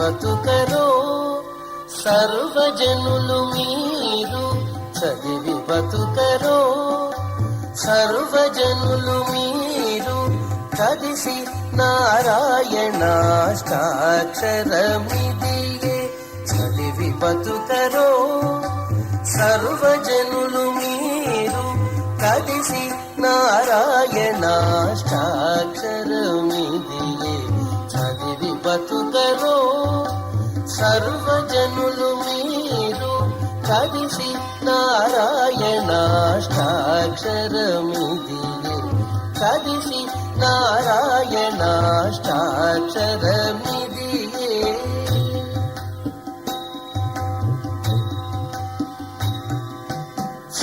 బతుకరో సర్వజనులు మీరు చదివి బతుకరో సర్వజనులు మీరు కలిసి నారాయణాష్టాక్షరమిదియే చదివి బతుకరో సర్వజనులు మీరు కలిసి నారాయణాష్టాక్షరమిదియే చదివి బతుకరో సర్వజనులు మీరు కలిసి నారాయణాష్టాక్షరమిదియే కలిసి నారాయణాష్టాక్షరమిదియే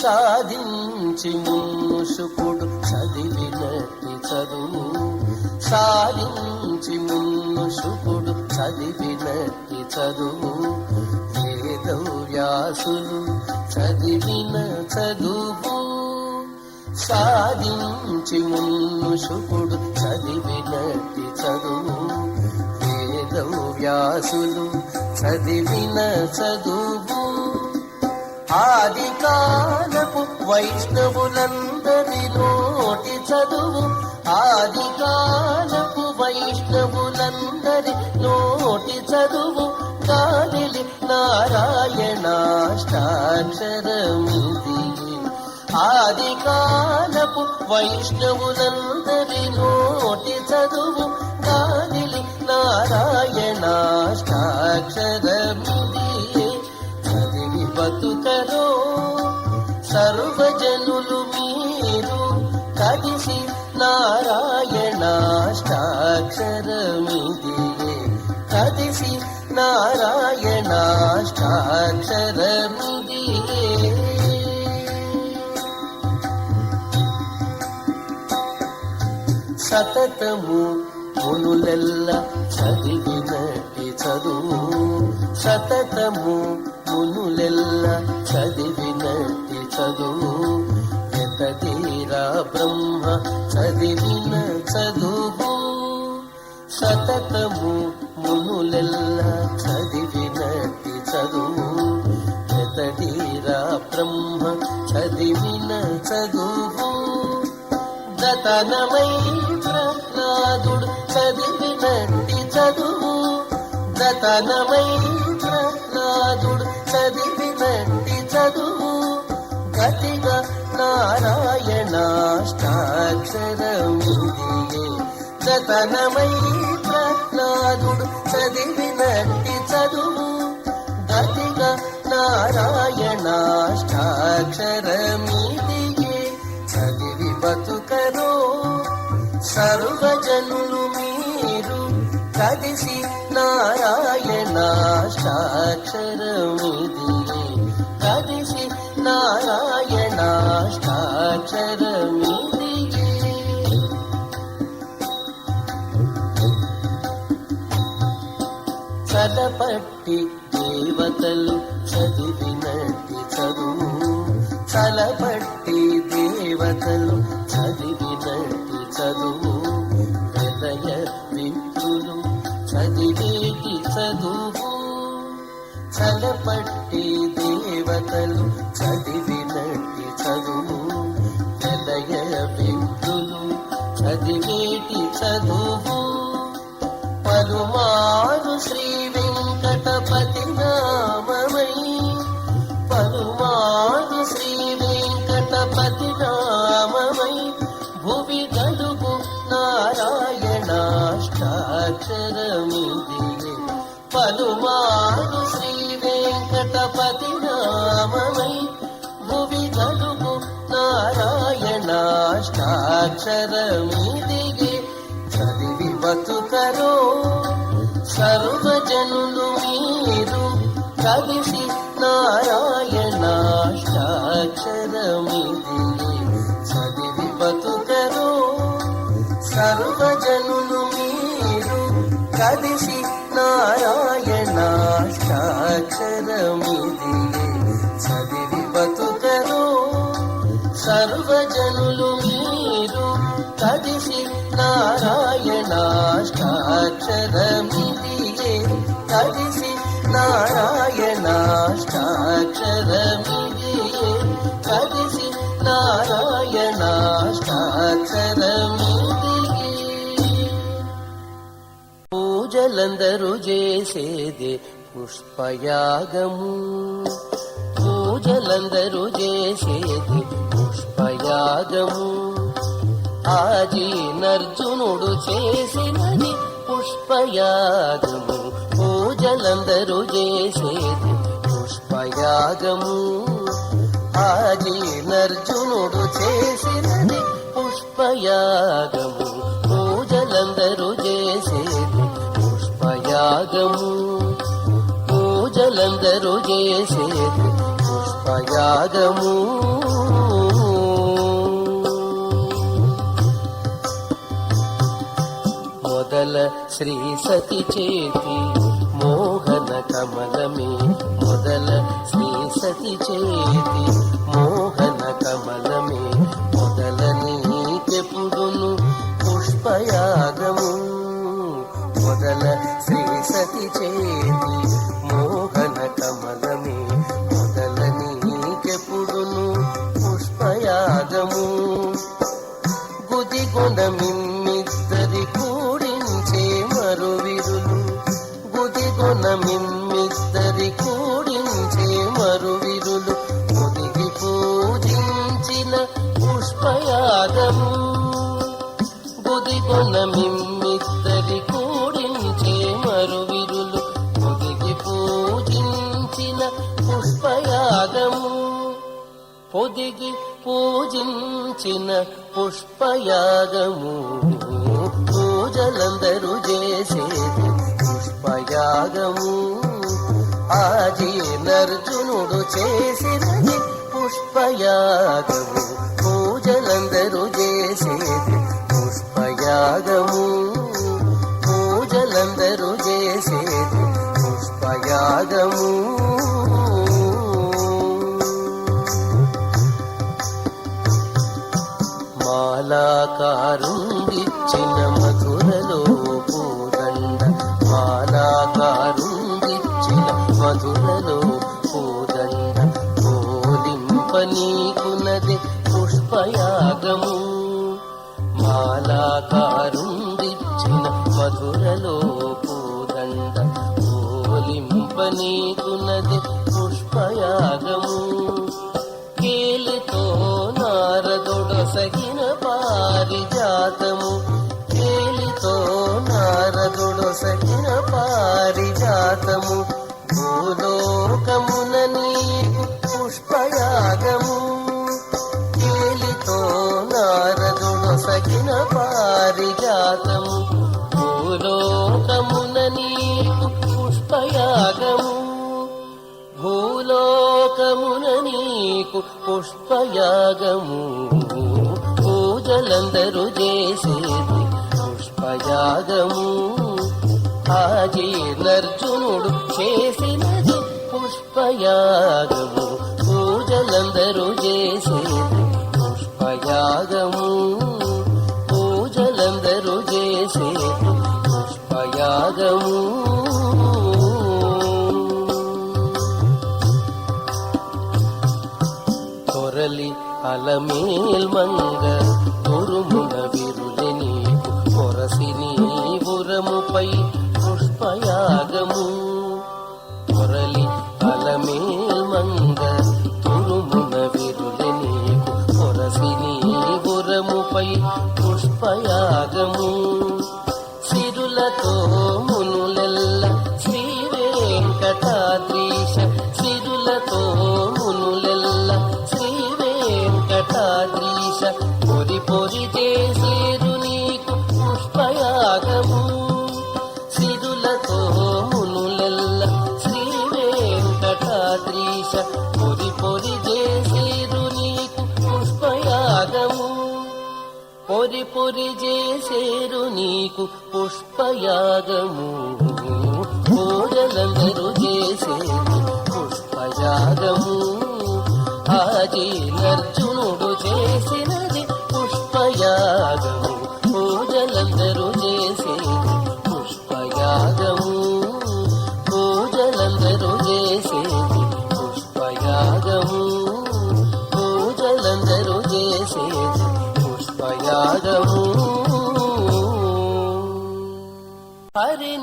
సాధించి మునుషుకుడు చదివినట్టి చదువు సాధించి మునుషుకుడు చదివినట్టి చదువు వేదవ్యాసులు చదివిన చదువు సాధించి మునుషుకుడు చదివినట్టి చదువు వేదవ్యాసులు చదివిన చదువు ఆది కాలపు వైష్ణవులందరి నోటి చదువు ఆది కాలపు వైష్ణవులందరి నోటి చదువు కాలిలి నారాయణాష్టాక్షరమిదియే ఆది కాలపు వైష్ణవులందరి నోటి చదువు కాలిలి నారాయణాష్టాక్షరమిదియే చదివి బతుకరో సర్వజనులు మీరు కలిసి నారాయణాష్టాక్షరమిదియే కలిసి నారాయణాష్టాక్షరమిదియే సతతము మునులెల్ల చదివినట్టి చదువు సతతము మునులెల్ల చదివినట్టి చదువు వెతదీరా బ్రహ్మ చదివిన చదువు సతతము మునులెల్ల చదివినట్టి చదువు వెతదీరా బ్రహ్మ చదివిన చదువు దతనమై ప్రహ్లాదుడు చదివినట్టి చదువు దతనమై ప్రహ్లాదుడు చదివినట్టి చదువు గతిగా నారాయణాష్టాక్షరమిదియే దతనమై ప్రహ్లాదుడు చదివినట్టి చదువు గతిగా నారాయణాష్టాక్షరమిదియే చదివి బతుకరో సర్వజనులు మీరు కలిసి నారాయణాష్టాక్షరమిదియే కలిసి నారాయణాష్టాక్షరమిదియే చలపట్టి దేవతలు చదివినట్టి చదువు చలపట్టి దేవతలు చదివినట్టి చదువు హృదయ విప్రులు చదివేటి చదువు చలపట్టి దేవతలు చదివినట్టి చదువు హృదయ విప్రులు చదివేటి చదువు పలుమారు శ్రీ వెంకటపతి నామమై పలుమారు శ్రీ వెంకటపతి నామమై భువి గలుగు నారాయణాష్టాక్షరమిదియే పలుమారు శ్రీ వెంకటపతి నామమై భువి గలుగు నారాయణాష్టాక్షరమిదియే చదివి బతుకరో సర్వజనులు మీరు కలిసి నారాయణాష్టాక్షరమిదియే చదివి బతుకరో సర్వజనులు మీరు కలిసి నారాయణాష్టాక్షరమిదియే చదివి బతుకరో సర్వజనులు మీరు కలిసి నారాయణాష్టాక్షరమిదియే కదిసి నారాయణాష్టాక్షరమిది కదిసి నారాయణాష్టాక్షరమిది. పూజలందరూ చేసేదే పుష్పయాగము, పూజలందరూ చేసేది పుష్పయాగము. ఆజీనర్జునుడు చేసినది పుష్పయాగము, పూజలందరూ చేసేది పుష్పయాగము. ఆజీనర్జునుడు చేసినది పుష్పయాగము, పూజలందరూ చేసేది పుష్పయాగము. పూజలందరూ చేసేది పుష్పయాగము. మొదల శ్రీ సతి చేతి మోహన కమలమే, మొదల శ్రీ సతి చేతి మోహన కమలమే. మొదల నీకెప్పుడును పుష్పయాగము, మొదల శ్రీ సతి చేతి మోహన కమలమే. మొదల నీకెప్పుడును పుష్పయాగము. గుదిగొండ మిమ్మిద్దరి కూడించే మరువిరులు, గుదిగొండ మిమ్మిద్దరి కూడించే మరువిరులు. ముదిగి పూజించిన పుష్పయాగము, గుదిగొండ మిమ్మిద్దరి కూడించే మరువిరులు. ముదిగి పూజించిన పుష్పయాగము, పొదిగి పూజించిన పుష్పయాగము. పూజలందరూ చేసేది పుష్పయాగము. ఆజీనర్జునుడు చేసినది పుష్పయాగము, పూజలందరూ చేసేది పుష్పయాగము. పూజలందరూ చేసేది పుష్పయాగము. మాలాకారుండిచ్చిన మధురలో పూదండ, మాలాకారుండిచ్చిన మధురలో పూదండ. పోలింప నీకునది పుష్పయాగము, మాలాకారుండిచ్చిన మధురలో పూదండ. పోలింప నీకునది పుష్పయాగము. కేలితో నారదుడొసగిన పారిజాతము, కేలితో నారదుడొసగిన పారిజాతము. భూలోకమున నీకు పుష్పయాగము, కేలితో నారదుడొసగిన పారిజాతము. భూలోకమున నీకు పుష్పయాగము, భూలోకమున నీకు పుష్పయాగము. పూజలందరూ చేసేది పుష్పయాగము. ఆజీనర్జునుడు చేసినది పుష్పయాగము, పూజలందరూ చేసేది పుష్పయాగము. పూజలందరూ చేసేది పుష్పయాగము. కొరలి అలమేల్ మంగ తురుమున విరులె నీకు, కొరసి నీవురముపై పుష్పయాగము. కొరలి అలమేల్ మంగ తురుమున విరులె నీకు, కొరసి నీవురముపై పుష్పయాగము. సిరులతో మునులెల్ల శ్రీ వెంకటాద్రీశ, సిరులతో మునులెల్ల శ్రీ వెంకటాద్రీశ. పొరి పొరి చేసేరు నీకు పుష్పయాగము, సిరులతో మునులెల్ల శ్రీ వెంకటాద్రీశ. పొరి పొరి చేసేరు నీకు పుష్పయాగము, పొరి పొరి చేసేరు నీకు పుష్పయాగము. పూజలందరూ చేసేది పుష్పయాగము. ఆజీనర్జునుడు చేసినది పుష్పయాగము, పూజలందరూ చేసేది పుష్పయాగము.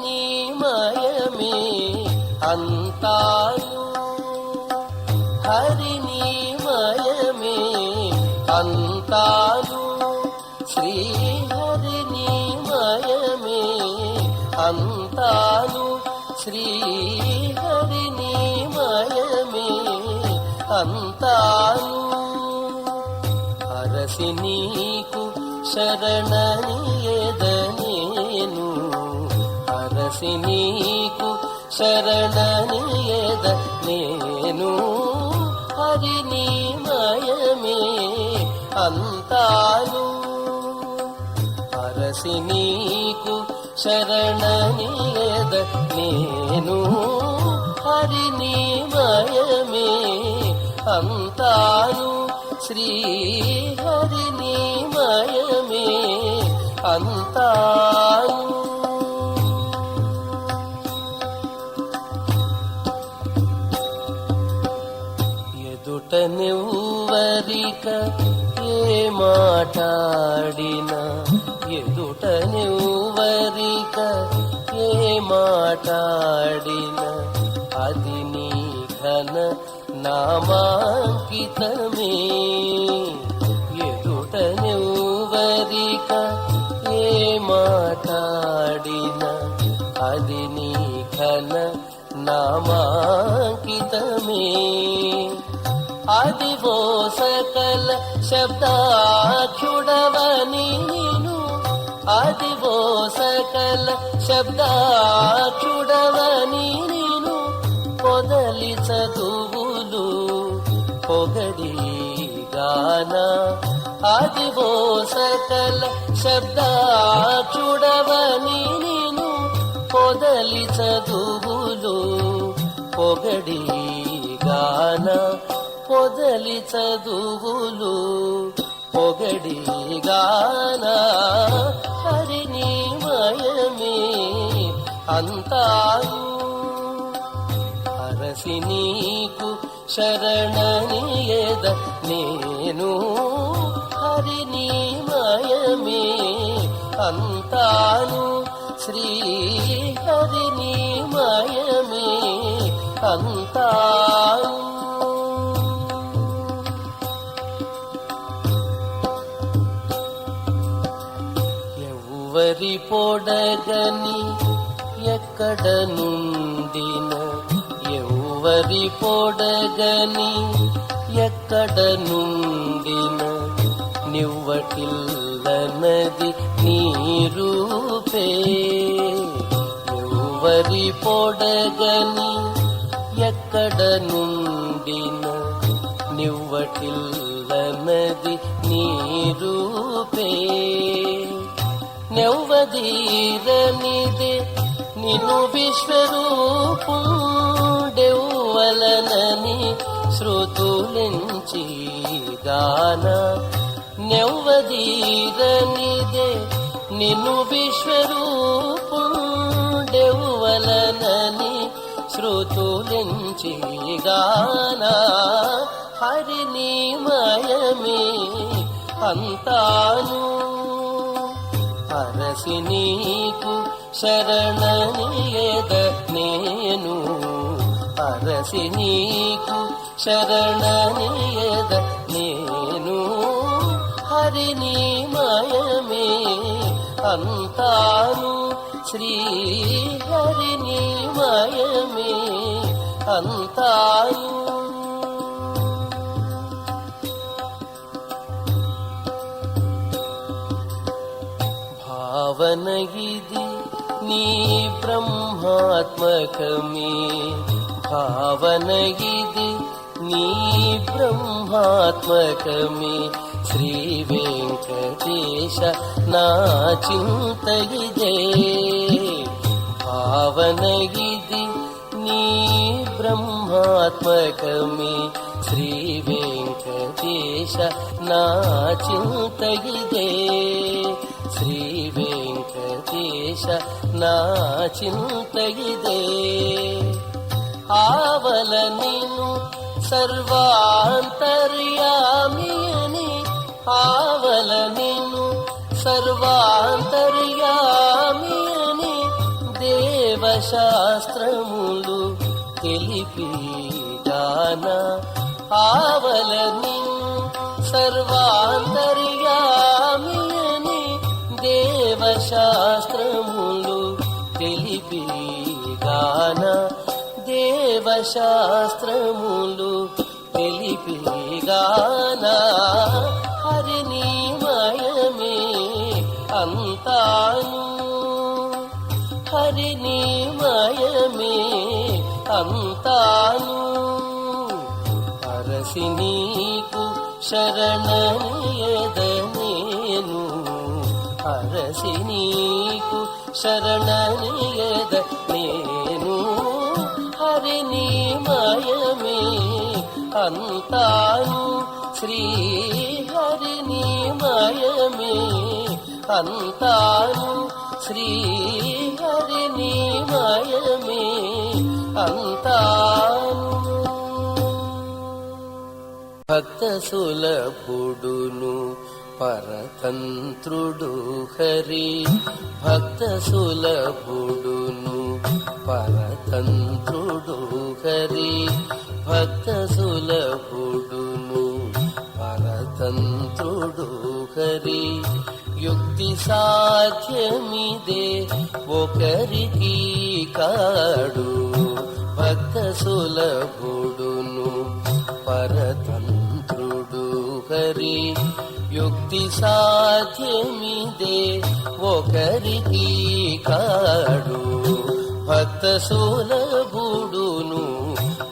హరినిమయమే అంతాను హరినిమయమే అంతాను శ్రీహరినిమయమే అంతాను శ్రీహరినిమయమే అంతాను అరసి నీకు శరణనియదనేను అరసి నీకు శరణనియదనేను హరినిమయమే అంతాను అరసి నీకు శరణనియదనేను హరినిమయమే అంతాను శ్రీహరినిమయమే అంతాను ఎదుట నెవ్వరిక ఏ మాటాడినా ఎదుట నెవ్వరిక ఏ మాటాడినా అది నీ ఘన నామాంకితమే ఎదుట నెవ్వరిక ఏ మాటాడినా అది నీ ఘన నామాంకితమే అదివో సకల శబ్దాక్షుడవని నేను అదివో సకల శబ్దాక్షుడవని నేను పొదలి చదువులు పొగడి గాన అదివో సకల శబ్దాక్షుడవని నేను పొదలి చదువులు పొగడి గాన పొదలి చదువులు పొగడి గాన హరినిమయమే అంతాను అరసి నీకు శరణనియద నేను హరినిమయమే అంతాను శ్రీహరినిమయమే అంతాను ఎవ్వరి పొడగని ఎక్కడ నుండిన ఎవ్వరి పొడగని ఎక్కడ నుండిన నివ్వటిల్లనది నీ రూపే ఎవ్వరి పొడగని ఎక్కడ నుండిన నివ్వటిల్లనది నీ రూపే నెవ్వదీరనిదే నిన్ను విశ్వరూపుడెవ్వలనని శృతులించి గాన నెవ్వదీరనిదే నిన్ను విశ్వరూపుడెవ్వలనని శృతులించి గాన హరినిమయమే అంతాను అరసి నీకు శరణనియద నేను అరసి నీకు శరణనియద నేను హరినిమయమే అంతాను శ్రీహరినిమయమే అంతాను భావన ఇది నీ బ్రహ్మాత్మకమే భావన ఇది నీ బ్రహ్మాత్మకమే శ్రీ వెంకటేశ నా చింత ఇదే భావన ఇది నీ బ్రహ్మాత్మకమే శ్రీ వెంకటేశ నా చింత ఇదే శ్రీ వెంకటేశ నా చింత ఇదే ఆవల నిన్ను సర్వాంతర్యామి అని ఆవల నిన్ను సర్వాంతర్యామి అని దేవశాస్త్రములు తెలిపి గాన ఆవల నిన్ను సర్వాంతర్యామిని దేవశాస్త్రములు తెలిపి గాన దేవశాస్త్రములు తెలిపి గాన హరిని మయమే అంతాను హరిని మయమే అంతాను అరసి నీకు శరణనియదనేను అరసి నీకు శరణనియద నేను హరిని మయమే అంతాను శ్రీ హరిని మయమే అంతాను శ్రీ హరిని మయమే అంతాను భక్త సులభుడును పరతంత్రుడు హరి భక్త సులభుడును పరతంత్రుడు హరి భక్త సులభుడును పరతంత్రుడు హరి యుక్తి సాధ్యమిదే ఒకరికి కాడు భక్త సులభుడును పరతంత్రుడు హరి యుక్తి సాధ్యమిదే ఒకరికి కాడు భక్త సులభుడును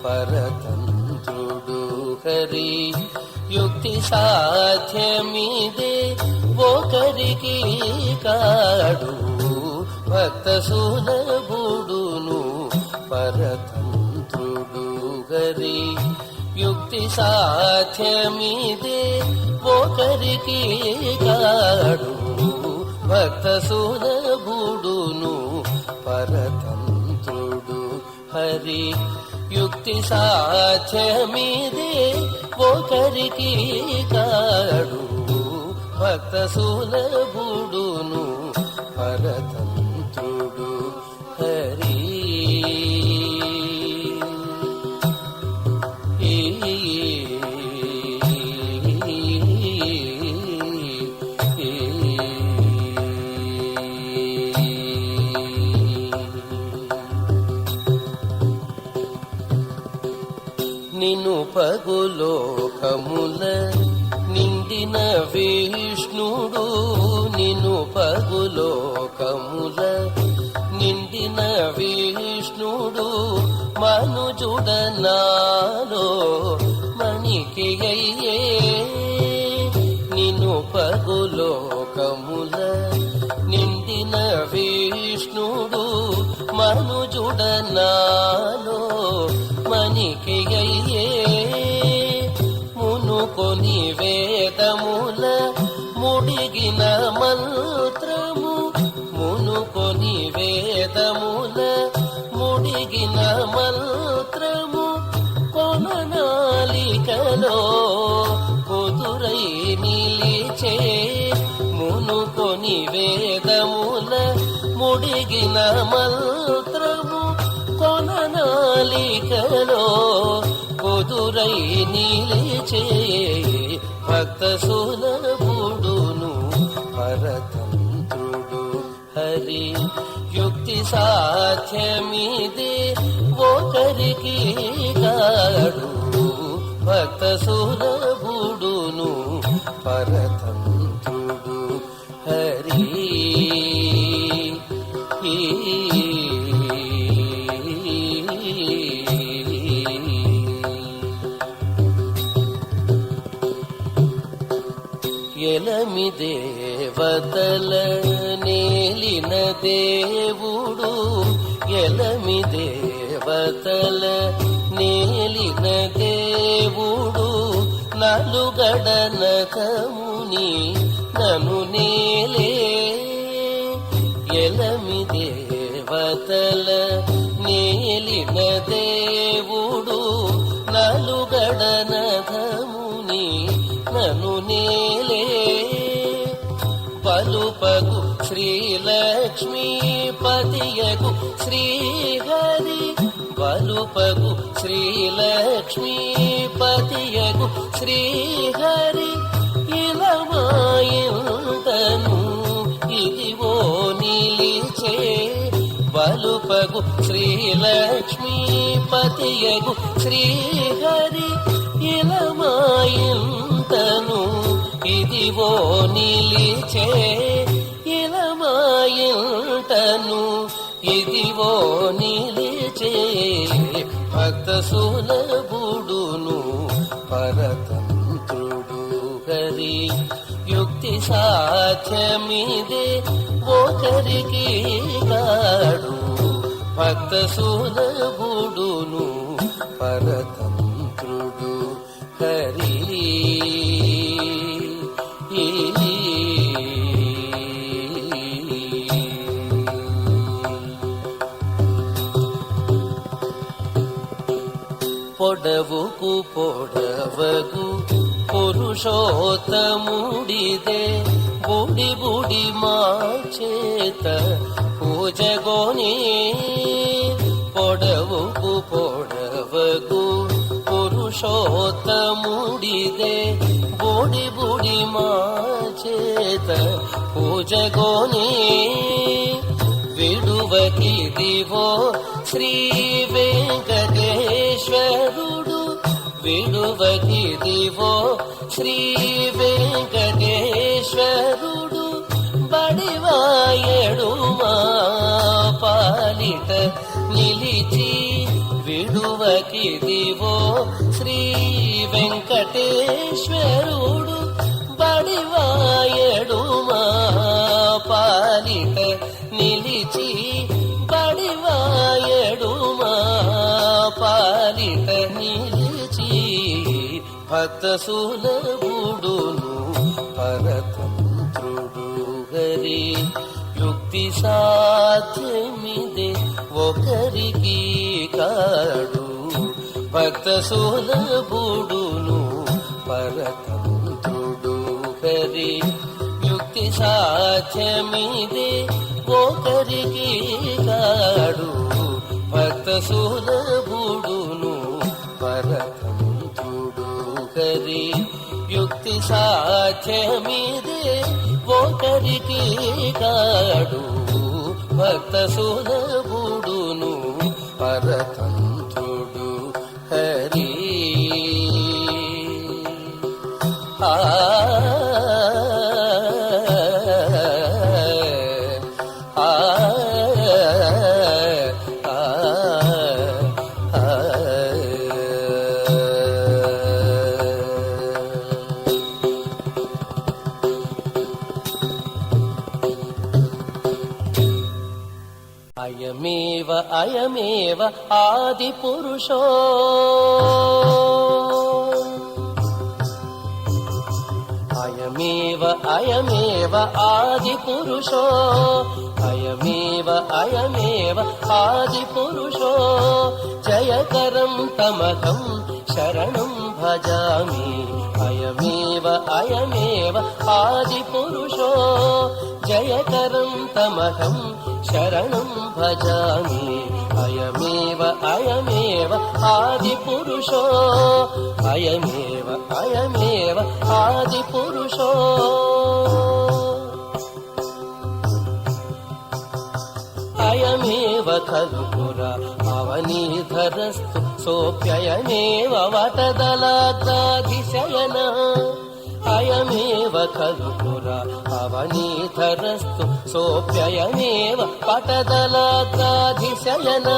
పరతంత్రుడు హరి యుక్తి సాధ్యమిదే ఒకరికి కాడు భక్త సులభుడును పరతంత్రుడు హరి యుక్తి సాధ్యమిదే ఒకరికి కాడు భక్త సులభుడును పరతంత్రుడు హరి యుక్తి సాధ్యమిదే ఒకరికి కాడు భక్త సులభుడును పరతంత్రుడు హరి నిను పగులోకముల నిండిన విష్ణుడు నిను పగులోకముల నిండిన విష్ణుడు మనుజుడనాలో మణికి అయ్యే నిను పగులోకముల నిండిన విష్ణుడు మనుజుడనాలో మణికి అయ్యే మునుకొని వేదముల ముడిగిన మంత్రము మునుకొని వేదముల ముడిగిన మంత్రము కొననాలికలో కుదురై నిలిచే మునుకొని వేదముల ముడిగిన మంత్రము కొననాలికలో కుదురై నిలిచే భక్త సులభుడును పరతంత్రుడు హరి యుక్తి సాధ్యమిదే ఒకరికి కాడు భక్త సులభుడును పరతంత్రుడు హరి ఎలమి దేవతల నేలిన దేవుడు ఎలమి దేవతల నేలిన దేవుడు నలుగడనకముని నను నేలే ఎలమి దేవతల నేలిన దేవుడు నలుగడనకముని నను నేలే పలుపగు శ్రీలక్ష్మీపతియగు శ్రీహరి బలుపగు శ్రీలక్ష్మీపతియగు శ్రీహరి ఇలమాయంతను ఇదివో నిలిచే బలుపగు శ్రీలక్ష్మీపతియగు శ్రీహరి ఇలమాయంతను ఇదివో నిలిచే ఇలమాయంతను ఇదివో నిలిచే భక్త సులభుడును పరతంత్రుడు హరి యుక్తి సాధ్యమిదే ఒకరికి కాడు భక్త సులభుడును పరతంత్రుడు హరి పొడవుకు పొడవగు పురుషోత్తముడిదే బుడి బుడి మా చేత పూజగోని పొడవుకు పొడవగు పురుషోత్తముడిదే బుడి బుడి మా చేత పూజగోని విడువకిదివో శ్రీ వెంకటేశ్వరుడు విడువకిదివో శ్రీ వెంకటేశ్వరుడు బడివాయడు మా పాలిట నిలిచి విడువకిదివో శ్రీ వెంకటేశ్వరుడు బడివాయడు మా పాలిట నిలిచి బడివాయడు మా పాలిట నిలిచి భక్త సులభుడును పరతంత్రుడు హరి యుక్తి సాధ్యమిదే ఒకరికి కాడు భక్త సులభుడును పరతంత్రుడు హరి యుక్తి సాధ్యమిదే ఒకరికి కాడు భక్త సులభుడును పరతంత్రుడు హరి యుక్తి సాధ్యమిదే ఒకరికి కాడు భక్త సులభుడును పరతంత్రుడు హరి అయమేవ అయమేవ ఆది పురుషో అయమేవ అయమేవ ఆది పురుషో అయమేవ అయమేవ ఆది పురుషో జయకరం తమకం శరణం భజామి అయమేవ అయమేవ ఆది పురుషో జయకరం తమకం శరణం భజామి అయమేవ అయమేవ ఆది పురుషో అయమేవ అయమేవ ఆది పురుషో అయమేవ ఖలు పురా అవనీధరస్తు సోప్యయమేవ వటదలాగ్రాధిశయన అయమేవ ఖలు పురా అవనీధరస్తు సోప్యయమేవ పటదలాగ్రాధిశయన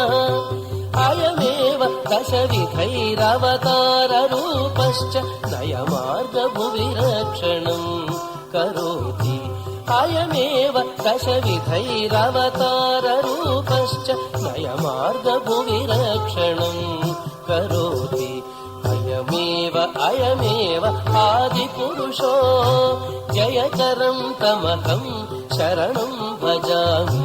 అయమేవ దశవిధైరవతారరూపశ్చ నయమార్గభువిరక్షణం కరోతి అయమేవ దశవిధైరవతారరూపశ్చ నయమార్గభువిరక్షణం కరోతి అయమేవ అయమేవ ఆది పురుషో జయకరం తమకం శరణం భజామి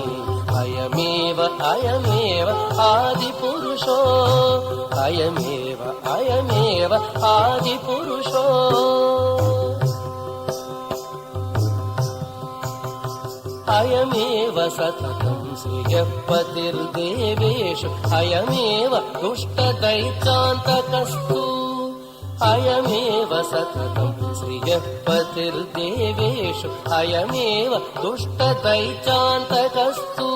అయమేవ అయమేవ ఆది పురుషో అయమేవ అయమేవ ఆది పురుషో అయమేవ సతతం శ్రియః పతిర్దేవేషు అయమేవ దుష్టదైత్యాంతకస్తు అయమేవ సతతం శ్రియః పతిర్దేవేషు అయమేవ దుష్టదైత్యాంతకస్తు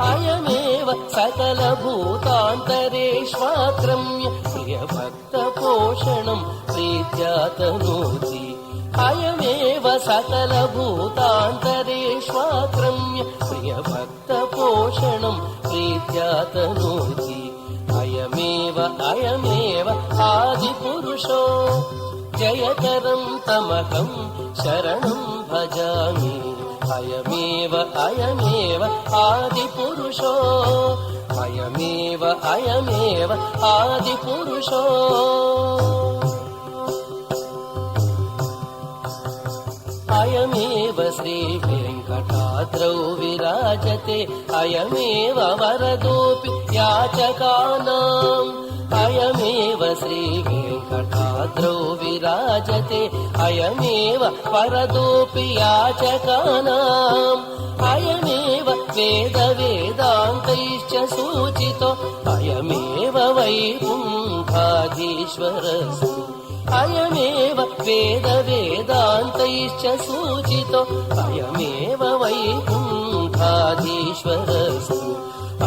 అయమేవ సకలభూతాంతరేష్వాక్రమ్య ప్రియభక్తపోషణం ప్రీత్యాతనోతి అయమేవ సకలభూతాంతరేష్వాక్రమ్య ప్రియభక్తపోషణం ప్రీత్యాతనోతి అయమేవ ఆదిపురుషో జయకరం తమకం శరణం భజామి అయమేవ ఆదిపురుషో అయమేవ ఆదిపురుషో అయమేవ శ్రీవేంకటాద్రౌ విరాజతే అయమేవ వరదోపి యాచకానాం అయమేవ శ్రీవేంకటాద్రౌ విరాజతే అయమేవ వరదోపి యాచకానాం అయమేవ వేదాంతైశ్చ సూచితో అయమేవ వైకుంఠాధీశ్వరస్తు అయమేవ వేదాంతైశ్చ సూచితో అయమేవ వైకుంఠాధీశ్వరస్తు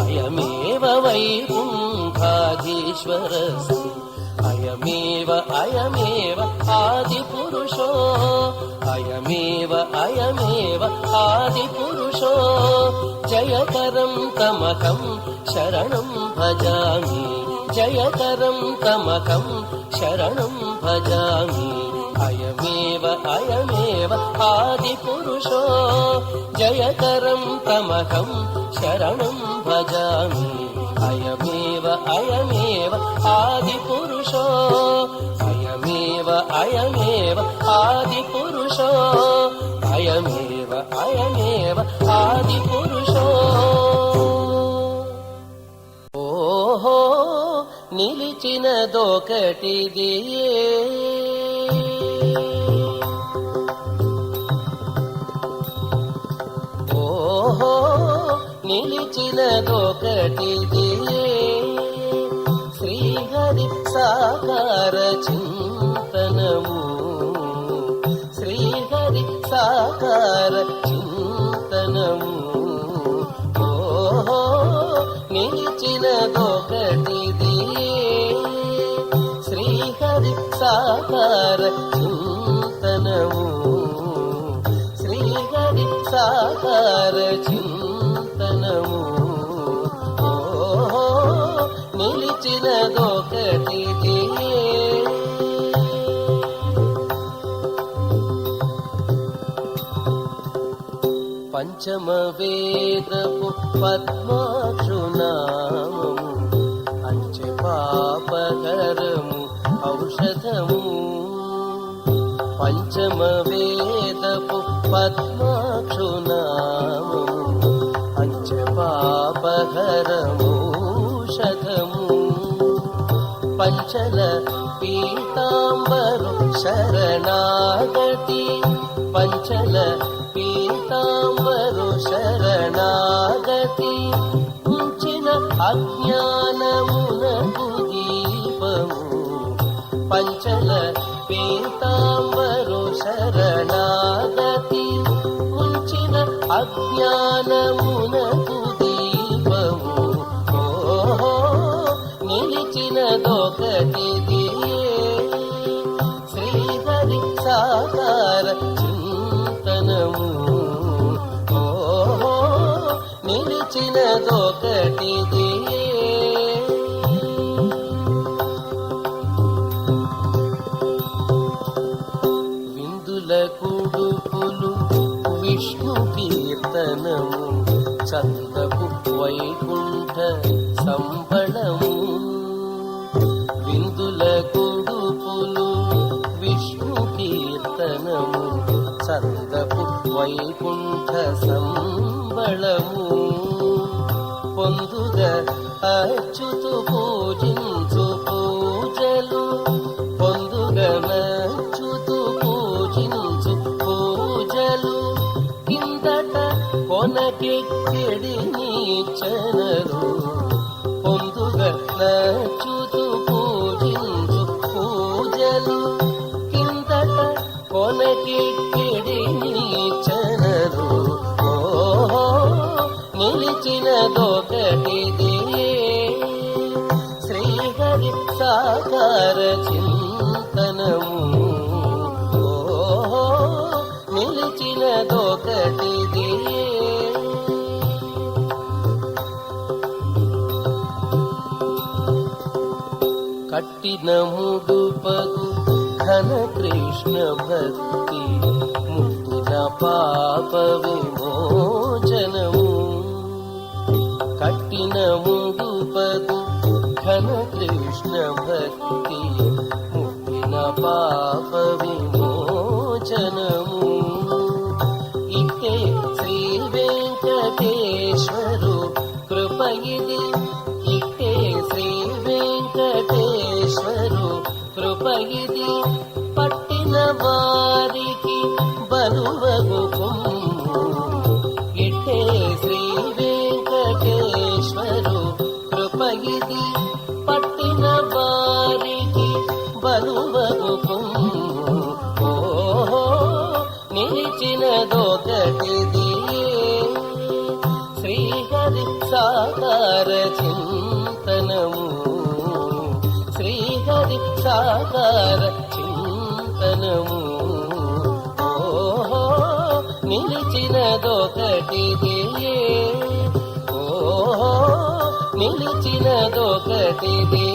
అయమేవ వైకుంఠాధీశ్వరస్తు అయమేవ ఆదిపురుషో అయమేవ ఆదిపురుషో జయకరం తమకం శరణం భజామి జయకరం తమకం శరణం భజామి అయమేవ ఆదిపురుషో జయకరం తమకం శరణం భజామి అయమేవ ఆదిపురుషో అయమేవ ఆదిపురుషో అయమేవ ఆదిపురుషో ఓహో నిలిచినదొకటిది ఓహో నిలిచినదొకటిది శ్రీహరి సాకార చింతనము శ్రీహరి సాకార చింతనము ఓహో నిలిచినదొకటిది శ్రీహరి సాకార చింతనము శ్రీహరి సాకార చింతనము ఓహో నిలిచినదొకటిది పంచమ వేదపు పద్మాక్షునామము అంచె పాపకరము ఔషధము పంచమ వేదపు పద్మాక్షునామము అంచె పాపకరము ఔషధము పంచల పీతాంబరు శరణాగతి పంచల పీతాంబరు శరణాగతి ఉంచిన అజ్ఞానమునకు దీపము పంచల పీతాంబరు శరణాగతి ఉంచిన అజ్ఞానమునకు దీపము ఓహో నిలిచినదొకటిది శ్రీహరి సాకార చింతనము ఓహో నిలిచినదొకటిది విందుల కుడుపులు విష్ణు కీర్తనము చందపు వైకుంఠ సంబళము విందుల కుడుపులు విష్ణు కీర్తనము చందపు వైకుంఠ సంబళము పొందుగా అచ్యుతు పూజించు పూజలు పొందుగా నచ్చుతు పూజించు పూజలు కిందట కొనకెక్కెడి నీచనలు పొందుగా నచ్చుతూ పూజించు పూజలు కిందట కొనకెక్కిడి నీచనలు ఓహో నిలిచినదొకటిది శ్రీహరి సాకార చింతనము ఓహో నిలిచినదొకటిది కట్టిన ముడుపగు ఘన కృష్ణ భక్తి ముక్తిన పాప విమోచనము కట్టిన ముడుపగు ఘన కృష్ణ భక్తి ముక్తిన పాప విమోచనము ఇట్టే శ్రీ వెంకటేశ్వరు కృపయిది ఇట్టే శ్రీ వెంకటేశ్వరు కృపయిది పట్టిన వారికి బలువగు ఇట్టే శ్రీ వెంకటేశ్వరు కృపయిది పట్టిన వారికి బలువగు ఓహో నిలిచినదొకటిది శ్రీహరి సాకార చింతనము శ్రీహరి సాకార చింతనము ఓహో నిలిచినదొకటిది ఓహో నిలిచినదొకటిది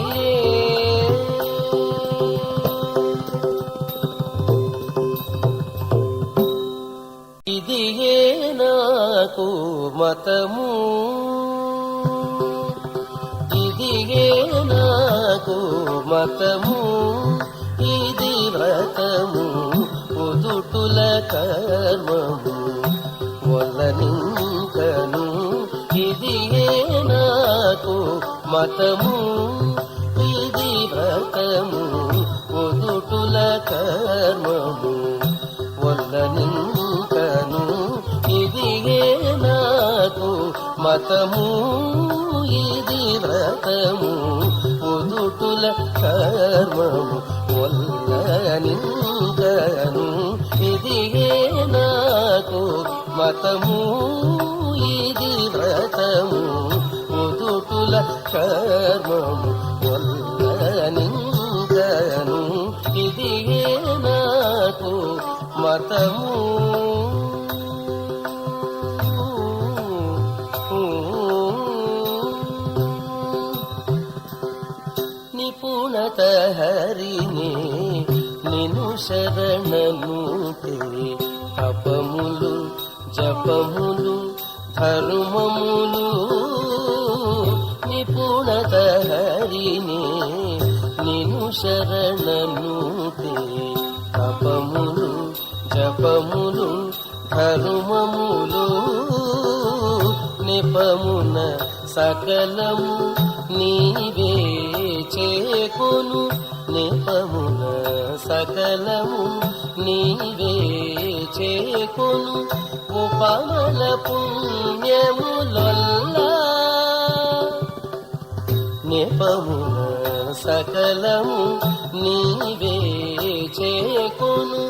ఇదియే నాకు మతము ఇదియే నాకు మతము ఇది వ్రతము ఉదుటుల కర్మము వల్లనింకను ఇదియే నాకు మతము ఇది వ్రతము ఉదుటుల కర్మము వల్లనింకను ఇదియే నాకు మతము ఇది వ్రతము ఉదుటుల కర్మము వల్లనింకను ఇదియే నాకు మతము ఇది వ్రతము ఉదుటుల కర్మము వల్లనింకను ఇదియే నాకు మతము నిపుణత హరిని నిను శరణను తపములు జపములు ధర్మములు నిపుణత హరిని నిను శరణను తపములు జపములు ధర్మములు నిపమున సకలము నీవే చేకొను నిపమున సకలము నీవే చేకొను ఉపమల పుణ్యములొల్లా నిపమున సకలము నీవే చేకొను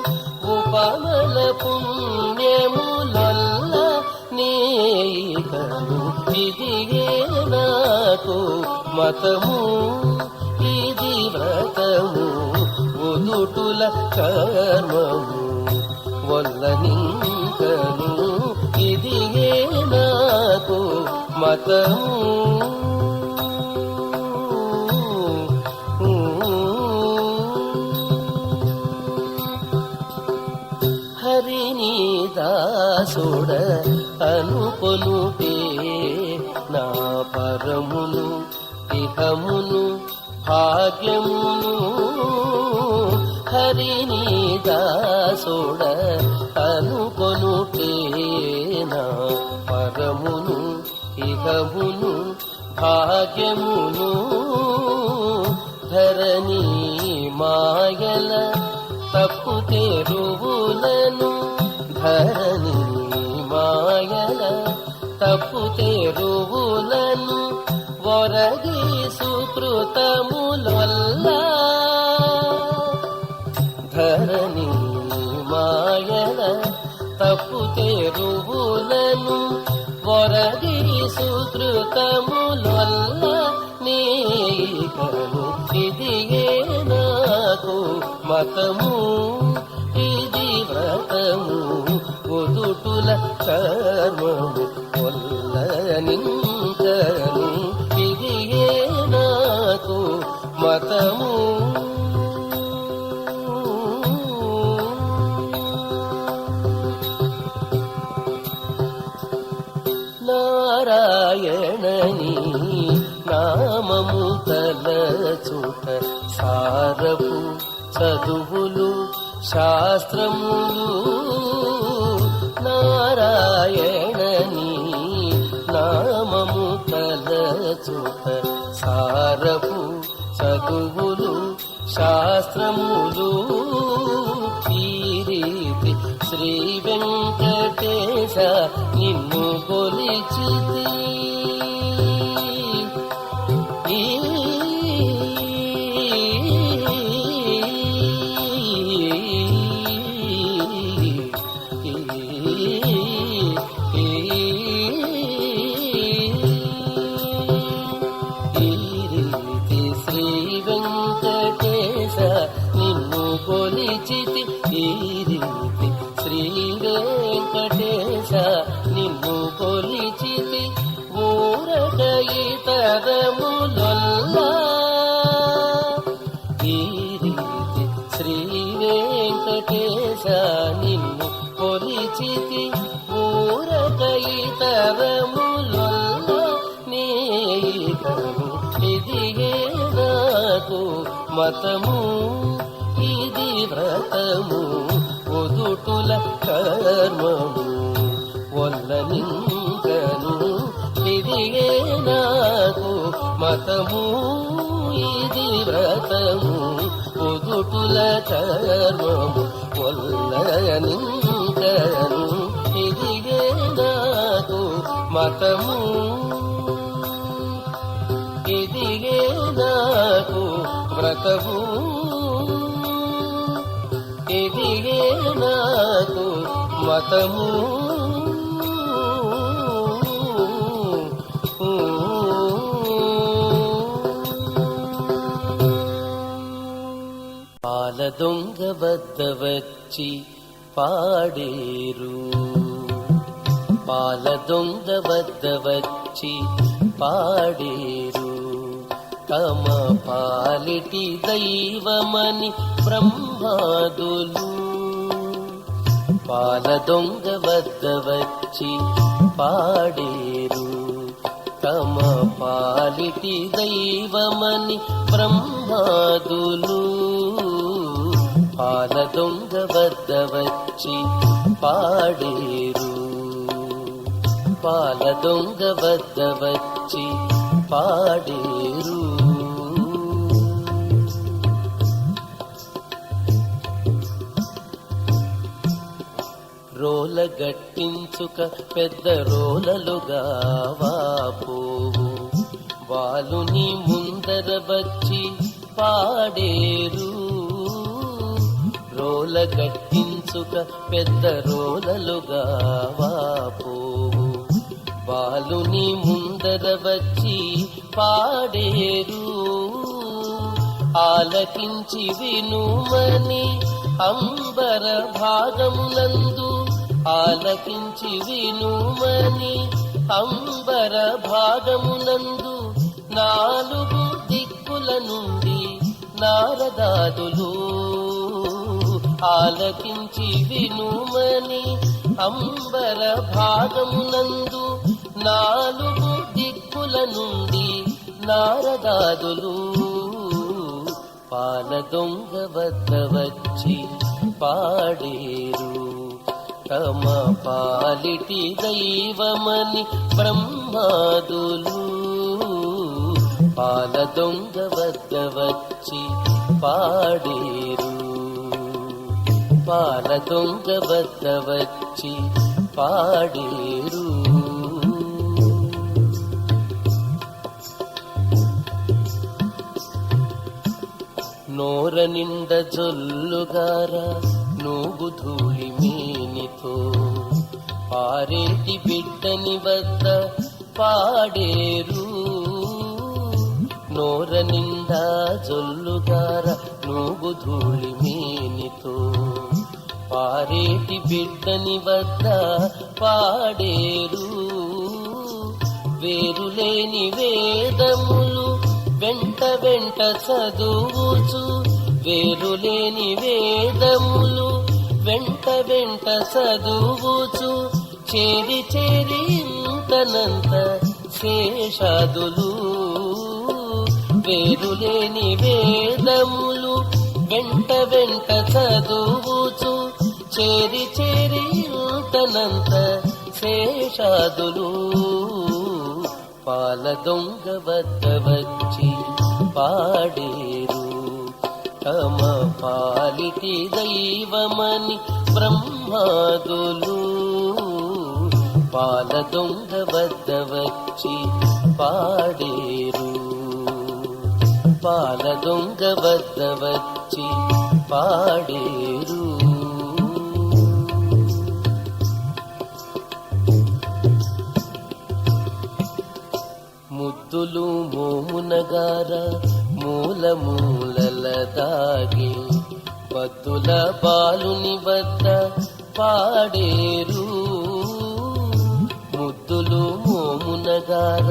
ఉపమల పుణ్యములొల్లా నీకను ఇదియే నాకు మతము ఇది వ్రతము ఉదుటుల కర్మము వల్లనింకను ఇదియే నాకు మతము హరిని దాసుడ అనుకొనుటే నా పరమును ఇహమును భాగ్యమును హరిని దాసుడ అనుకొనుటే నా పరమును ఇహమును భాగ్యమును ధరణి మాయల తప్పు తెరువులను ధరణి మాయల తప్పు తప్పు తెరువులను వరగి సుకృతములొల్ల ధరణి మాయల తప్పు తెరువులను వరగి సుకృతములొల్ల నీకను ఇదియే నాకు మతము ఇది వ్రతము ఒదుటుల కర్మము కొల్లనింకను ఇదియే నాకు మతము నారాయణని నామము తలచుట సారపు చదువులు శాస్త్రములు నారాయణని నామము తలచుట సారపు చదువులు శాస్త్రములు ఈ రీతి శ్రీ వెంకటేశ నిన్ను కొలిచితి నిన్ను కొలిచితి ఈ రీతి శ్రీ వెంకటేశ నిన్ను కొలిచితి ఊరక ఇతరములొల్ల ఈ రీతి శ్రీ వెంకటేశ నిన్ను కొలిచితి ఊరక ఇతరములొల్ల నీకను ఇదియే నాకు మతము ఇది వ్రతము ఒదుటుల కర్మము ఒల్లనింకను ఇదియే నాకు మతము ఇది వ్రతము ఒదుటుల కర్మము ఒల్లనింకను ఇదియే నాకు మతము ఇదియే నాకు వ్రతము ఇదియే నాకు మతము పాల దొంగ వద్ద వచ్చి పాడేరు పాల దొంగ వద్ద వచ్చి పాడేరు తమ పాలిటి దైవమని బ్రహ్మాదులు పాల దొంగ వద్ద వచ్చి పాడేరు తమ పాలిటి దైవమని బ్రహ్మాదులు పాల దొంగ వద్ద వచ్చి పాడేరు పాల దొంగ వద్ద వచ్చి పాడేరు రోల గట్టించుక పెద్ద రోలలుగా వాపోవు వాలుని ముందర వచ్చి పాడేరు రోల గట్టించుక పెద్ద రోలలుగా వాపోవు బాలుని ముందర వచ్చి పాడేరు ఆలకించి వినుమని అంబర భాగమునందు ఆలకించి వినుమని అంబర భాగమునందు నాలుగు దిక్కుల నుండి నారదాదులు ఆలకించి వినుమని అంబర భాగమునందు నాలుగు దిక్కుల నుండి నారదాదులు పాల దొంగ వద్ద వచ్చి పాడేరు తమ పాలిటి దైవమని బ్రహ్మాదులు పాల దొంగ వద్ద వచ్చి పాడేరు పాల దొంగ వద్ద వచ్చి పాడేరు నోర నిండ జొల్లుగార నూగు ధూళి మేనితో పారేటి బిడ్డని వద్ద పాడేరు. నోర నిండా జొల్లుగార నూగు ధూళి మేనితో పారేటి బిడ్డని వద్ద పాడేరు. వేరులేని వేదములు వెంట వెంట చదువుచు, వేరులేని వేదములు వెంట వెంట చదువుచు, చేరి చేరి ఇంతనంత శేషాదులు. వేరులేని వేదములు వెంట వెంట చదువుచు, చేరి చేరి ఇంతనంత శేషాదులు. పాల దొంగ వద్ద వచ్చి పాడేరు. తమ పాలిటి దైవమని బ్రహ్మాదులు. పాల దొంగ వద్ద వచ్చి పాడేరు. పాల దొంగ వద్ద వచ్చి పాడేరు. ముద్దులు మోమునగార మూల మూలల దాగి బద్దుల బాలుని వద్ద పాడేరు. ముద్దులు మోమునగార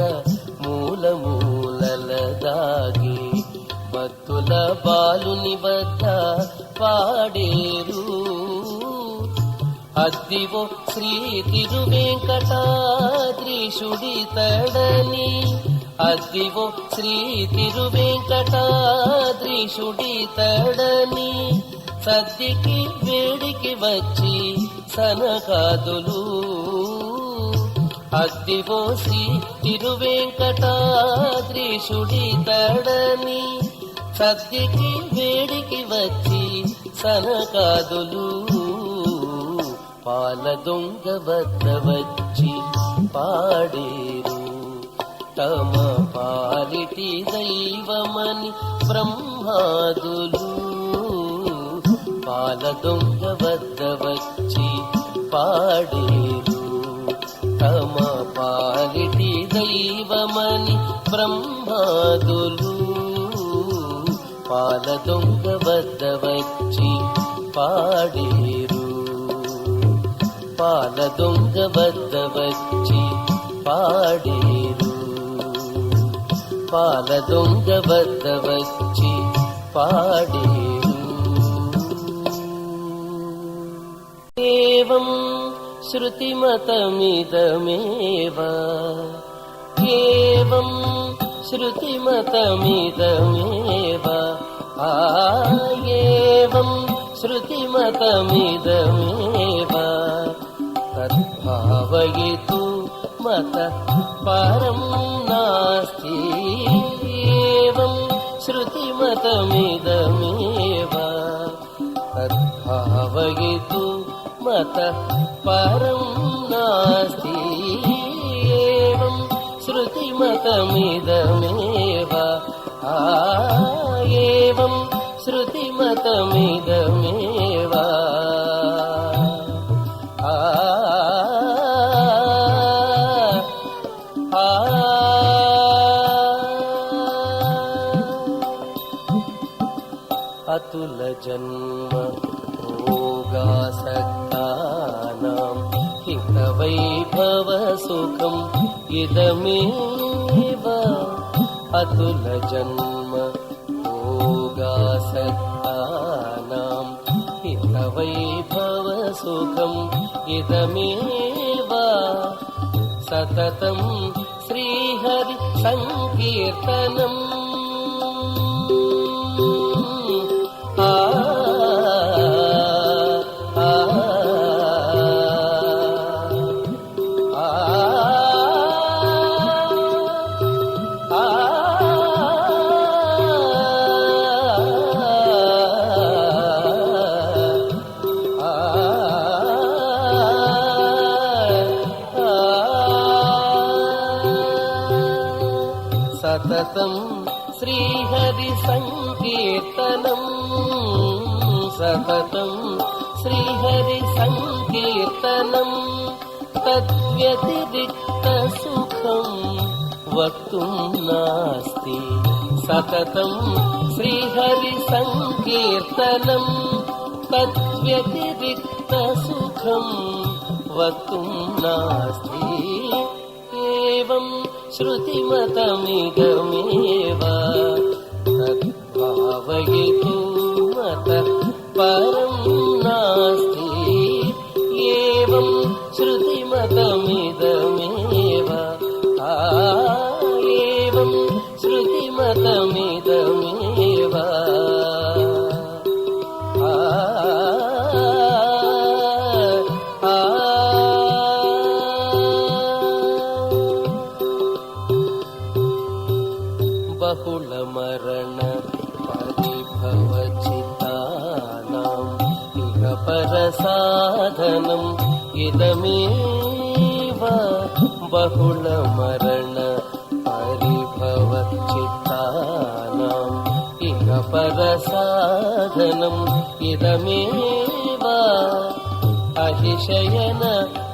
మూల మూలల దాగి బద్దుల బాలుని వద్ద పాడేరు. అద్దివో శ్రీ తిరువేంకటాద్రీశుడి తడని, అద్దివో శ్రీ తిరువేంకటాద్రీశుడి తడని, సద్దికి వేడికి వచ్చి సనకాదులు. అద్దివో శ్రీ తిరువేంకటాద్రీశుడి తడని, సద్దికి వేడికి వచ్చి సనకాదులు. పాల దొంగ వద్ద వచ్చి పాడేరు. తమ పాలిటి దైవమని బ్రహ్మాదులు. పాల దొంగ వద్ద వచ్చి పాడేరు. తమ పాలిటి దైవమని బ్రహ్మాదులు. పాల దొంగ వద్ద వచ్చి పాడేరు. పాల దొంగ వద్ద వచ్చి పాడేరు. పాల దొంగ వద్ద వచ్చి పాడేరు. ఏవం శృతిమతమిదమేవ, ఏవం శృతిమతమిదమేవ. ఏవం శృతిమతమిదమేవ. తద్భావయితు మత పరం నాస్తి. ఏవం శృతిమతమిదమేవ. తద్భావయితు మత పరం నాస్తి. ఏవం శృతిమతమిదమేవ. ఏవం శృతిమతమిదమేవ. అతుల జన్మ భోగాసక్తానాం హితవైభవ సుఖం ఇదమేవ. అతుల జన్మ భోగాసక్తానాం హితవైభవ సుఖం ఇదమేవ. సతతం శ్రీహరి సంకీర్తనం. సతతం సతతం శ్రీహరి సంకీర్తనం సతతం శ్రీహరి సంకీర్తనం తద్వ్యతిరిక్త సుఖం వక్తుం నాస్తి సతతం శ్రీహరి సంకీర్తనం తద్వ్యతిరిక్త సుఖం వక్తుం నాస్తి ఏవం శ్రుతిమతమిదమేవ తద్భావయితు మతః పరం నాస్తి ఏవం శ్రుతిమతమిదమేవ ఏవం శ్రుతిమతమిదమేవ బహుళమరణ పరిభవచితానాం ఇహ పరసాధనం ఇదమేవ బహుళమరణ పరిభవచితానాం ఇహ పరసాధనం ఇదమేవ అహిశయన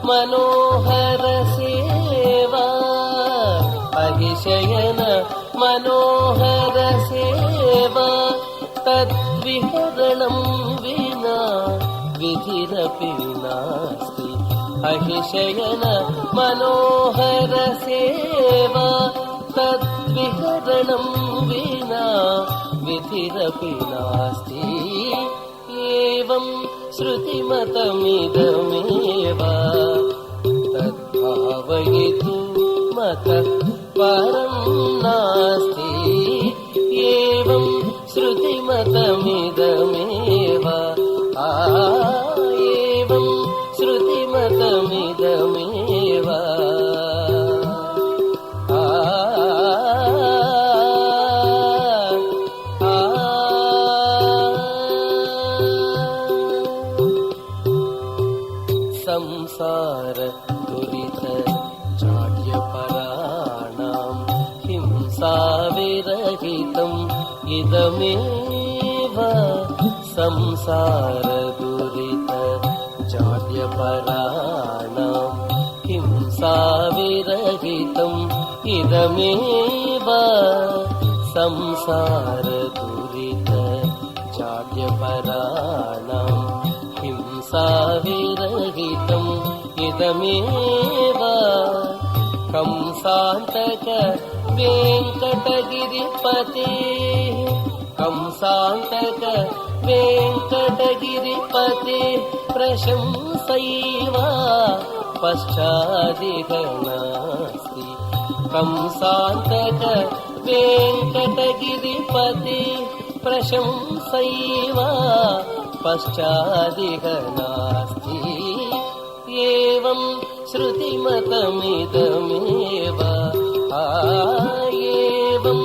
మనోహర సేవా అహిశయన మనోహర సేవా తద్విహరణం వినా విధిరపి నాస్తి అహిశయన మనోహర సేవా తద్విహరణం వినా విధిరపి నాస్తి ఏవం శ్రుతిమతమిదమేవ తద్భావయితు మతః పరం నాస్తి ఏవం శ్రుతిమతమిదమేవ ఏవం శ్రుతిమతమిదమేవ సంసార దురిత జాడ్యపరాణాం హింసా విరహితం ఇదమేవ సంసార దురిత జాడ్యపరాణాం హింసా విరహితం ఇదమేవ సంసార దురిత జాడ్యపరాణాం హింసా విరహితం ఇదమేవ కంసాంతక వెంకటగిరిపతే కంసాంతక వెంకటగిరిపతే ప్రశంసైవ పశ్చాదిగ నాస్తి కంసాంతక వెంకటగిరిపతే ప్రశంసైవ పశ్చాదిగ నాస్తి ఏవం శ్రుతిమతమిదమేవ ఏవం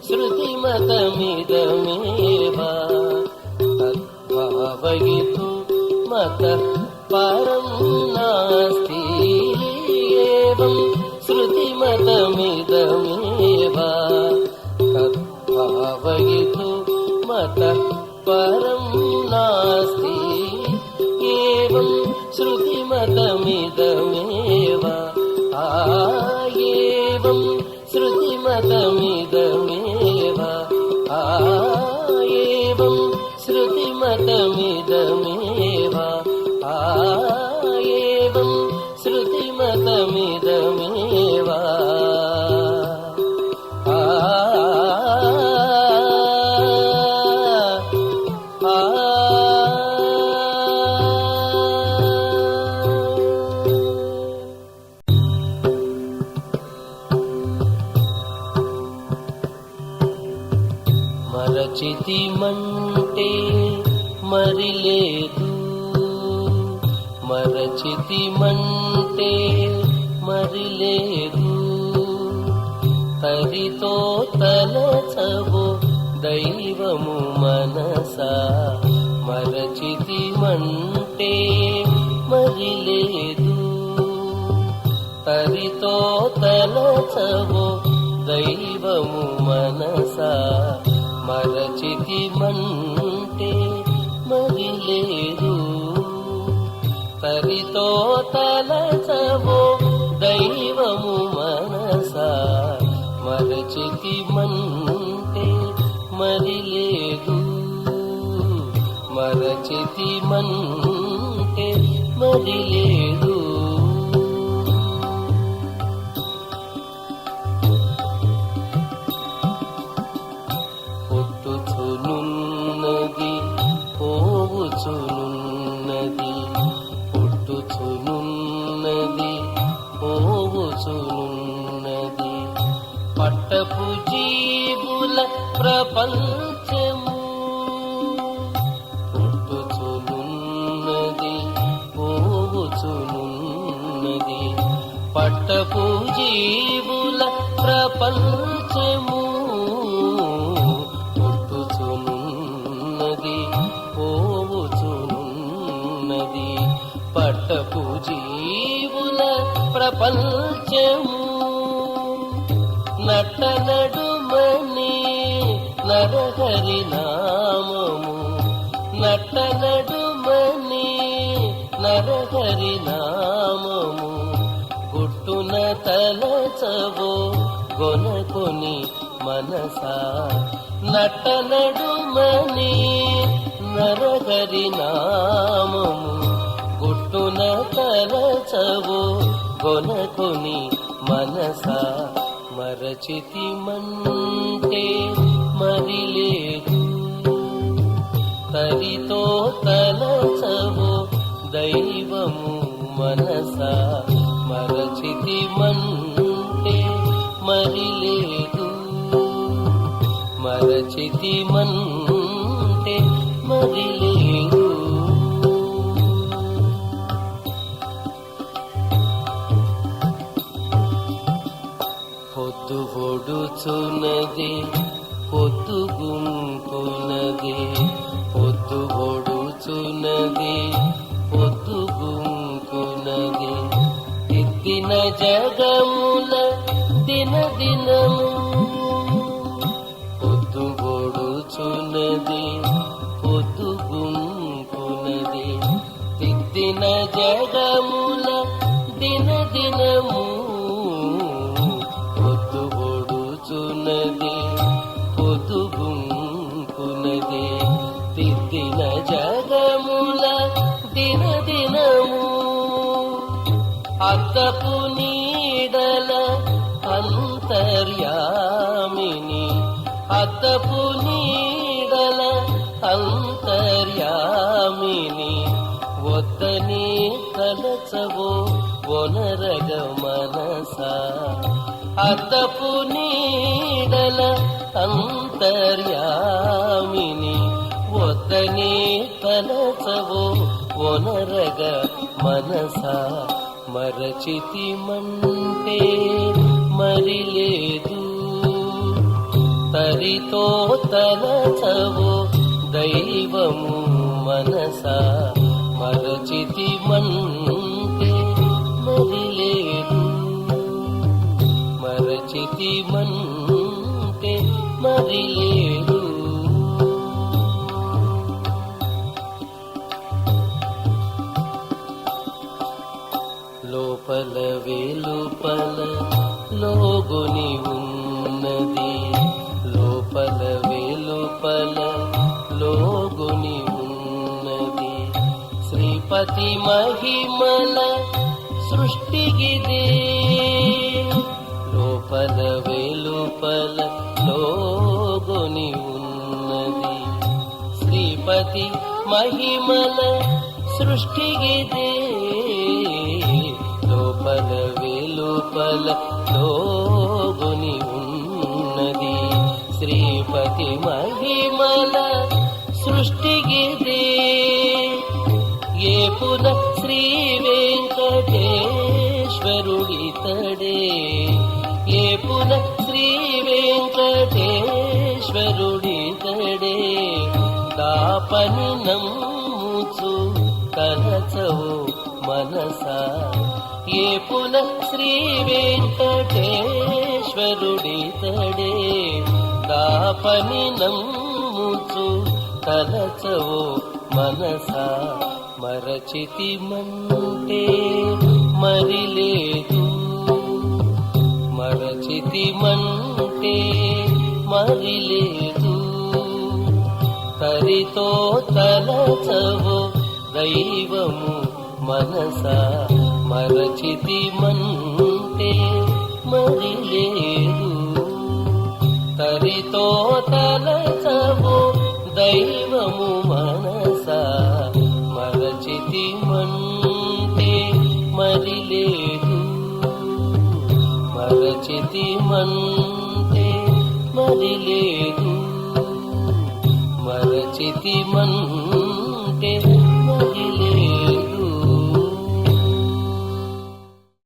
శ్రుతిమతమిదమేవ తద్భావయితు మతః పరం నాస్తి ఏవం శ్రుతిమతమిదమేవ తద్భావయితు మతః పరం నాస్తి ఏవం శ్రుతిమతమిదమేవ ఏవం శ్రుతిమతమిదమేవ ఏవం శ్రుతిమతమిదమేవ ఏవం శ్రుతిమతమిదమేవ మరచితిమంటే మరిలేదు మరచితిమంటే మరిలేదు తరితో తలచవు దైవము మనసా మరచితిమంటే మరిలేదు తరితో తలచవు దైవము మనసా మరచితిమంటే మరి లేదు. తరితో తలచవో దైవము మనసా మరచితిమంటే మరి లేదు. మరచితిమంటే మరి లేదు. పుట్టుచునున్నది పోవుచునున్నది, పుట్టుచునున్నది పోవుచునున్నది. పట్టపు జీవుల ప్రపంచము పుట్టుచునున్నది పోవుచునున్నది. పట్టపు జీవుల ప్రపంచము పుట్టుచునున్నది పోవుచునున్నది. పట్టపు జీవుల ప్రపంచము నటనడుమని నరహరి నామము, నటనడుమని నరహరి నామము. గుట్టున తలచవో గొనకొని మనసా, నటనడుమని నరహరి నామము. గుట్టున తలచవో గొనకొని మనసా మరచితిమంటే మరి లేదు. తరితో తలచవో దైవము మనసా మరచితిమంటే మరి లేదు. మరచితిమంటే మరి లేదు. పొద్దు ఒడుచున్నది పొద్దుగుంకున్నది, పొద్దు ఒడుచున్నది పొద్దుగుంకున్నది. దిద్దిన జగముల దినదినము పొద్దు ఒడుచున్నది పొద్దుగుంకున్నది. దిద్దిన జగముల దినదినము పొద్దు ఒడుచున్నది పొద్దుగుంకున్నది. దిద్దిన జగముల దినదినము అద్దపు నీడల అంతర్యామిని, అద్దపు నీడల అంతర్యామిని. వద్దని తలచవో ఒనరగ మనసా, అద్దపు నీడల అంతర్యామిని. వద్దని తలచవో ఒనరగ మనసా మరచితిమంటే మరి లేదు. తరితో తలచవో దైవము మనసా మరచితిమంటే మరి లేదు. మరచితిమంటే మరి లేదు. లోపల వెలుపల లోగుని ఉన్నది, లోపల వెలుపల లోగుని ఉన్నది. శ్రీపతి మహిమల సృష్టిగిదే, లోపల వెలుపల లోగుని ఉన్నది. శ్రీపతి మహిమల సృష్టిగిదే, లోపల వెలుపల లోగుని ఉన్నది. శ్రీపతి మహిమల సృష్టిగిదే. ఏపున శ్రీ వెంకటేశ్వరుడితడే, ఏపున శ్రీ వెంకటేశ్వరుడితడే. దాపని నమ్ముచు తలచవో మనసా, ఏపున శ్రీ వెంకటేశ్వరుడితడే. ఈశ్వరుడితడే దాపని నమ్ముచు తలచవో మనసా మరచితిమంటే మరి లేదు, మరచితిమంటే మరి లేదు. తరితో తలచవో దైవము మనసా మరచితిమంటే మరి లేదు. తరితో తలచవో దైవము మనసా మరచితిమంటే మరి లేదు, మరచితిమంటే మరి లేదు, మరచితిమంటే